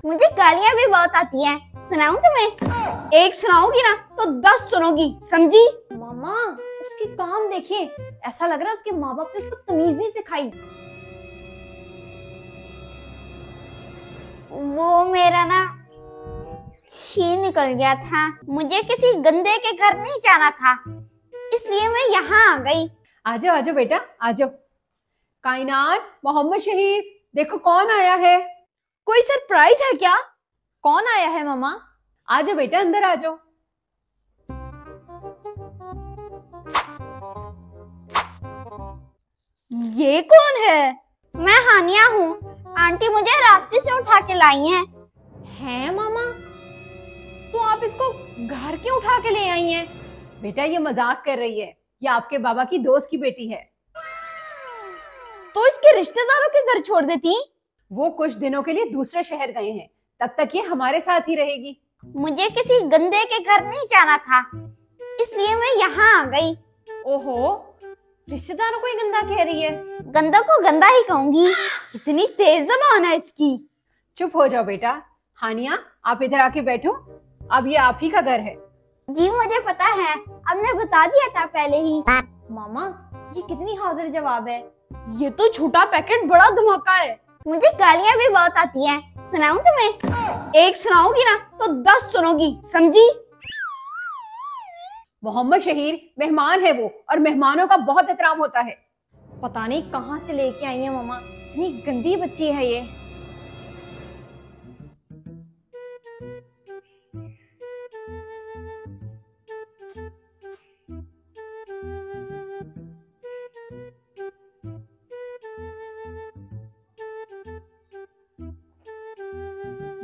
मुझे गालियां भी बहुत आती हैं। सुनाऊं तुम्हें? एक सुनाओगी ना तो 10 सुनोगी, समझी? मामा उसके काम देखिए, ऐसा लग रहा है उसके माँ बाप ने उसको तमीज नहीं सिखाई। वो मेरा ना ही निकल गया था। मुझे किसी गंदे के घर नहीं जाना था, इसलिए मैं यहाँ आ गई। आ जाओ बेटा, आ जाओ। कायनात, मोहम्मद शहीद, देखो कौन आया है। कोई सरप्राइज है क्या? कौन आया है मामा? आ जाओ बेटा, अंदर आ जाओ। ये कौन है? मैं हानिया हूँ। आंटी मुझे रास्ते से उठा के लाई हैं। हैं मामा, तो आप इसको घर क्यों उठा के ले आई हैं? बेटा ये मजाक कर रही है, ये आपके बाबा की दोस्त की बेटी है। तो इसके रिश्तेदारों के घर छोड़ देती? वो कुछ दिनों के लिए दूसरे शहर गए हैं, तब तक ये हमारे साथ ही रहेगी। मुझे किसी गंदे के घर नहीं जाना था, इसलिए मैं यहाँ आ गई। ओहो, रिश्तेदारों को ही गंदा कह रही है। गंदा को गंदा ही कहूंगी। कितनी तेज जबान है इसकी। चुप हो जाओ बेटा। हानिया, आप इधर आके बैठो, अब ये आप ही का घर है। जी मुझे पता है, आपने बता दिया था पहले ही। मामा ये कितनी हाजिर जवाब है। ये तो छोटा पैकेट बड़ा धमाका है। मुझे गालियां भी बहुत आती हैं। सुनाऊं तुम्हें? एक सुनाओगी ना तो 10 सुनोगी, समझी? मोहम्मद शहीर मेहमान है वो, और मेहमानों का बहुत एहतराम होता है। पता नहीं कहाँ से लेके आई है मामा, इतनी गंदी बच्ची है ये।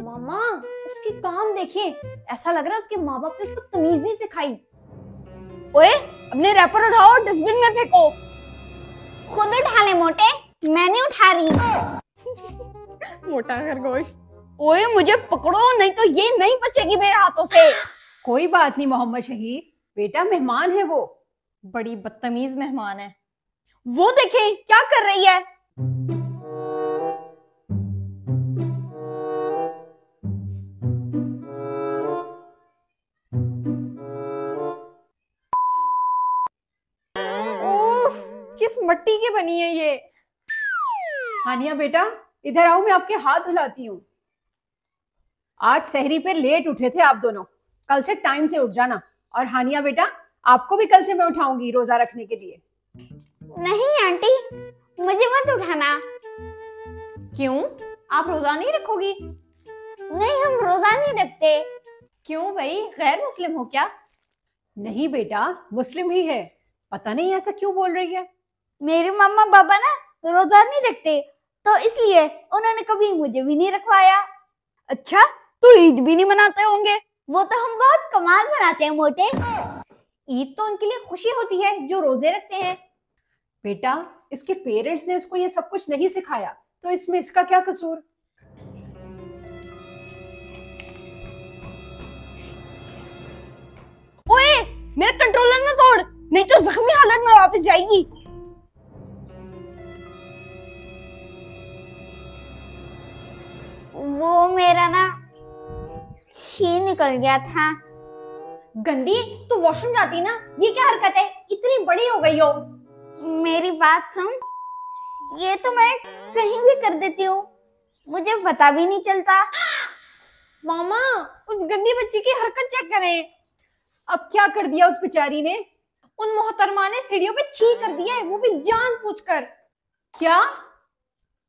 मामा उसके काम देखिए, ऐसा लग रहा है उसके माँ बाप ने उसको तमीज नहीं सिखाई। ओए, अपने रैपर उठाओ और डस्टबिन में फेंको। खुद उठा ले मोटे, मैं नहीं उठा रही। मोटा खरगोश। ओए मुझे पकड़ो, नहीं तो ये नहीं बचेगी मेरे हाथों से। कोई बात नहीं मोहम्मद शहीर, बेटा मेहमान है वो। बड़ी बदतमीज मेहमान है। वो देखे क्या कर रही है। उफ, किस मिट्टी की बनी है ये। हानिया बेटा, इधर आओ, मैं आपके हाथ धुलाती हूँ। आज सहरी पे लेट उठे थे आप दोनों, कल से टाइम से उठ जाना। और हानिया बेटा, आपको भी कल से मैं उठाऊंगी रोजा रखने के लिए। नहीं आंटी, मुझे मत उठाना। क्यों, आप रोजा नहीं रखोगी? नहीं, हम रोजा नहीं रखते। क्यों भाई, गैर मुस्लिम हो क्या? नहीं बेटा, मुस्लिम ही है। पता नहीं ऐसा क्यों बोल रही है। मेरे मम्मा पापा ना रोजा नहीं रखते, तो इसलिए उन्होंने कभी मुझे भी नहीं रखवाया। अच्छा, तो ईद भी नहीं मनाते होंगे? वो तो हम बहुत कमाल मनाते हैं मोटे। ईद तो उनके लिए खुशी होती है जो रोजे रखते हैं। बेटा, इसके पेरेंट्स ने इसको ये सब कुछ नहीं सिखाया, तो इसमें इसका क्या कसूर। ओए, मेरा कंट्रोलर ना तोड़, नहीं तो जख्मी हालत में वापस जाएगी। वो मेरा ना ही निकल गया था। गंदी, तू वॉशरूम जाती ना, ये क्या हरकत है? इतनी बड़ी हो गई हो। मेरी बात सुन, ये तो मैं कहीं भी कर देती हूँ, मुझे पता भी नहीं चलता। मामा उस गंदी बच्ची की हरकत चेक करें। अब क्या कर दिया उस बेचारी ने? उन मोहतरमा ने सीढ़ियों पे छी कर दिया है, वो भी जानबूझकर। क्या?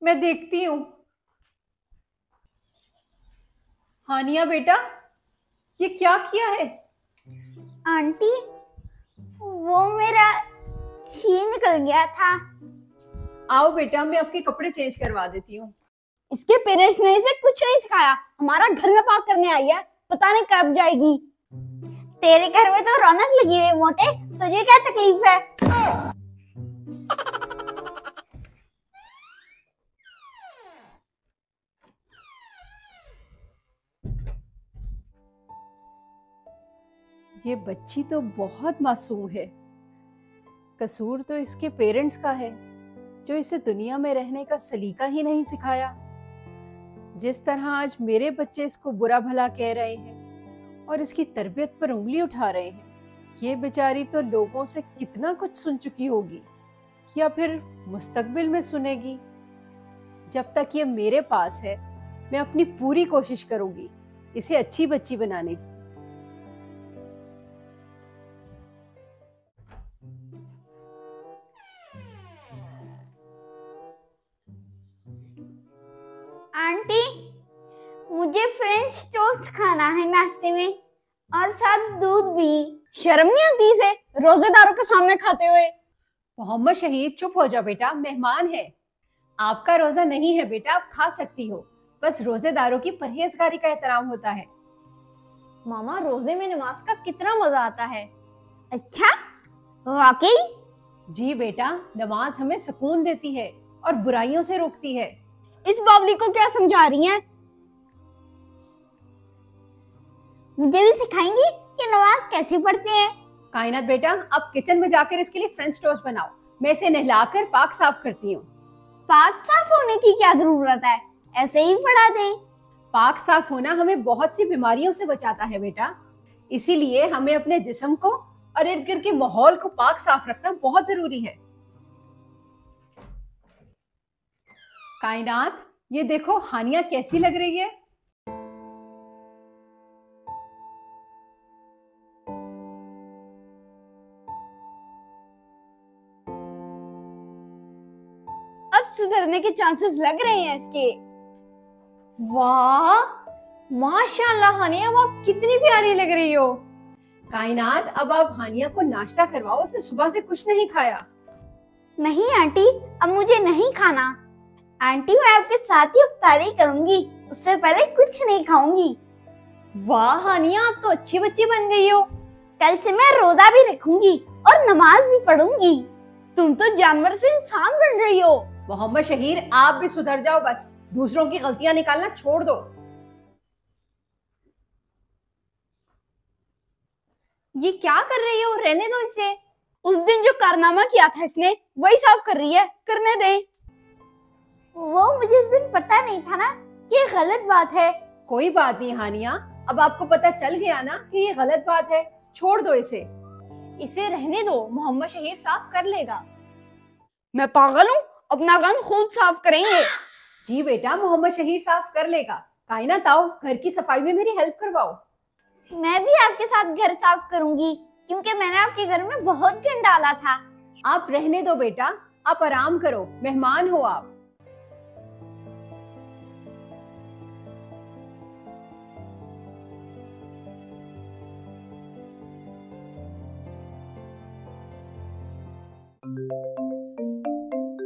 मैं देखती हूँ। हानिया बेटा, ये क्या किया है? आंटी, वो मेरा छी निकल गया था। आओ बेटा, मैं आपके कपड़े चेंज करवा देती हूँ। इसके पेरेंट्स ने इसे कुछ नहीं सिखाया। हमारा घर में पाक करने आई है, पता नहीं कब जाएगी। तेरे घर में तो रौनक लगी हुई है मोटे, तुझे क्या तकलीफ है? ये बच्ची तो बहुत मासूम है। कसूर तो इसके पेरेंट्स का है, जो इसे दुनिया में रहने का सलीका ही नहीं सिखाया। जिस तरह आज मेरे बच्चे इसको बुरा भला कह रहे हैं और इसकी तरबियत पर उंगली उठा रहे हैं, ये बेचारी तो लोगों से कितना कुछ सुन चुकी होगी या फिर मुस्तकबिल में सुनेगी। जब तक ये मेरे पास है मैं अपनी पूरी कोशिश करूंगी इसे अच्छी बच्ची बनाने की। आंटी, मुझे फ्रेंच टोस्ट खाना है नाश्ते में और साथ दूध भी। शर्म नहीं आती इसे रोजेदारों के सामने खाते हुए? मोहम्मद शहीद चुप हो जाओ बेटा, मेहमान है। आपका रोजा नहीं है बेटा, आप खा सकती हो, बस रोजेदारों की परहेजगारी का एहतराम होता है। मामा रोजे में नमाज का कितना मजा आता है। अच्छा, वाकई? जी बेटा, नमाज हमें सुकून देती है और बुराइयों से रोकती है। इस बावली को क्या समझा रही हैं? मुझे भी सिखाएंगी कि नमाज कैसे पढ़ते हैं? कायनात बेटा, अब किचन में जाकर इसके लिए फ्रेंच टोस्ट बनाओ, मैं इसे नहलाकर पाक साफ करती हूँ। पाक साफ होने की क्या जरूरत है, ऐसे ही पढ़ा दें। पाक साफ होना हमें बहुत सी बीमारियों से बचाता है बेटा, इसीलिए हमें अपने जिस्म को और इर्द गिर्द के माहौल को पाक साफ रखना बहुत जरूरी है। कायनात, ये देखो हानिया कैसी लग रही है। अब सुधरने के चांसेस लग रहे हैं इसके। वाह माशाल्लाह हानिया, अब आप कितनी प्यारी लग रही हो। कायनात, अब आप हानिया को नाश्ता करवाओ, उसने सुबह से कुछ नहीं खाया। नहीं आंटी, अब मुझे नहीं खाना। आंटी, मैं आपके साथ ही इफ्तारी करूंगी, उससे पहले कुछ नहीं खाऊंगी। वाह हानिया, आप तो अच्छी बच्ची बन गई हो। कल से मैं रोजा भी रखूंगी और नमाज भी पढ़ूंगी। तुम तो जानवर से इंसान बन रही हो। मोहम्मद शहीर, आप भी सुधर जाओ, बस दूसरों की गलतियां निकालना छोड़ दो। ये क्या कर रही हो, रहने दो इसे। उस दिन जो कारनामा किया था इसने, वही साफ कर रही है, करने दे। वो मुझे उस दिन पता नहीं था ना कि ये गलत बात है। कोई बात नहीं हानिया, अब आपको पता चल गया ना कि ये गलत बात है, छोड़ दो इसे। इसे रहने दो, मोहम्मद शहीर साफ कर लेगा। मैं पागल हूँ, अपना गन खुद साफ करेंगे। जी बेटा, मोहम्मद शहीर साफ कर लेगा। कायनात, आओ घर की सफाई में मेरी हेल्प करवाओ। मैं भी आपके साथ घर साफ करूंगी, क्योंकि मैंने आपके घर में बहुत गंद डाला था। आप रहने दो बेटा, आप आराम करो, मेहमान हो आप।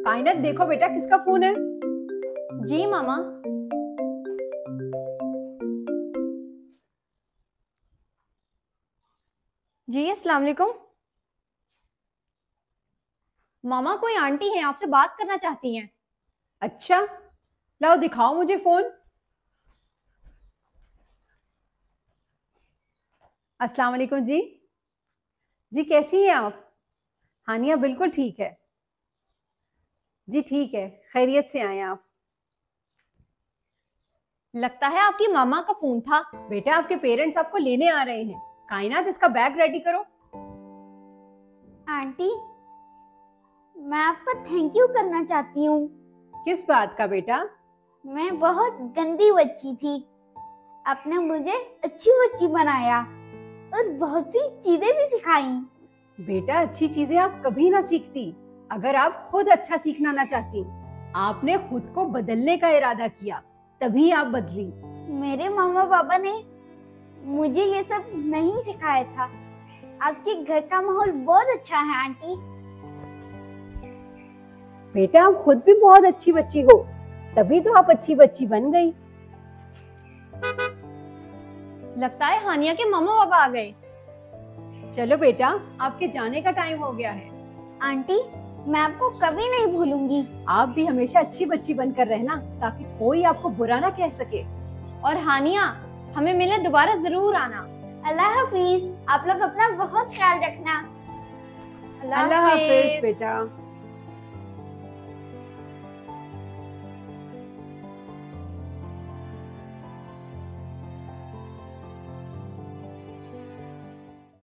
कायनात, देखो बेटा किसका फोन है। जी मामा। जी अस्सलाम वालेकुम। मामा, कोई आंटी है, आपसे बात करना चाहती हैं। अच्छा, लाओ दिखाओ मुझे फोन। अस्सलाम वालेकुम जी। जी कैसी हैं आप? हानिया बिल्कुल ठीक है जी, ठीक है, खैरियत से आए आप। लगता है आपकी मामा का फोन था। बेटा, आपके पेरेंट्स आपको लेने आ रहे हैं। कायनात, इसका बैग रेडी करो। आंटी, मैं आपको थैंक यू करना चाहती हूँ। किस बात का बेटा? मैं बहुत गंदी बच्ची थी, आपने मुझे अच्छी बच्ची बनाया और बहुत सी चीजें भी सिखाई। बेटा, अच्छी चीजें आप कभी ना सीखती अगर आप खुद अच्छा सीखना ना चाहती। आपने खुद को बदलने का इरादा किया, तभी आप बदली। मेरे मामा पापा ने मुझे ये सब नहीं सिखाया था। आपके घर का माहौल बहुत अच्छा है आंटी। बेटा, आप खुद भी बहुत अच्छी बच्ची हो, तभी तो आप अच्छी बच्ची बन गई। लगता है हानिया के मामा पापा आ गए। चलो बेटा, आपके जाने का टाइम हो गया है। आंटी, मैं आपको कभी नहीं भूलूंगी। आप भी हमेशा अच्छी बच्ची बनकर रहना, ताकि कोई आपको बुरा ना कह सके। और हानिया, हमें मिले दोबारा जरूर आना। अल्लाह हाफिज। आप लोग अपना बहुत ख्याल रखना। अल्लाह हाफिज बेटा।